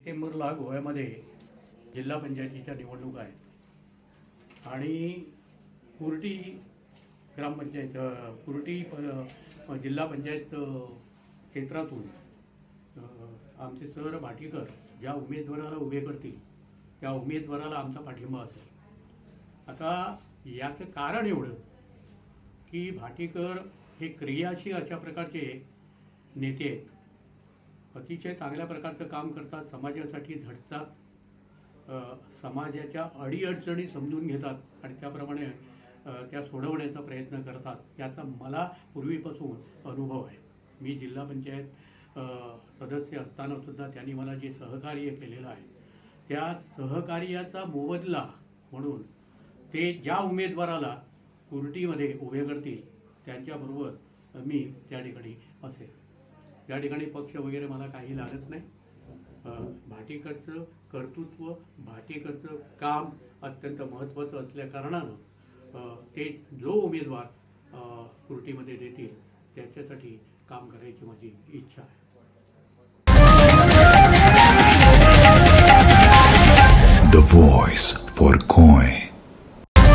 सप्टेंबरला गोव्यामध्ये जिल्हा पंचायतीच्या निवडणुका आहेत आणि कुर्टी ग्रामपंचायत कुर्टी जिल्हा पंचायत क्षेत्रातून आमचे सर भाटीकर ज्या उमेदवाराला उभे करतील त्या उमेदवाराला आमचा पाठिंबा असेल. आता याचं कारण एवढं की भाटीकर हे क्रियाशील अशा प्रकारचे नेते आहेत. अतिशय चांगल्या प्रकारचं काम करतात, समाजासाठी झटतात, समाजाच्या अडीअडचणी समजून घेतात आणि त्याप्रमाणे त्या सोडवण्याचा प्रयत्न करतात. याचा मला पूर्वीपासून अनुभव आहे. मी जिल्हा पंचायत सदस्य असतानासुद्धा त्यांनी मला जे सहकार्य केलेलं आहे त्या सहकार्याचा मोबदला म्हणून ते ज्या उमेदवाराला कुर्टीमध्ये उभे करतील त्यांच्याबरोबर मी त्या ठिकाणी असेल. या ठिकाणी पक्ष वगैरे मला काही लागत नाही. भाटीकरचं कर्तृत्व, भाटीकरचं काम अत्यंत महत्त्वाचं असल्या कारणानं ते जो उमेदवार कुर्टीमध्ये देतील त्याच्यासाठी काम करायची माझी इच्छा आहे.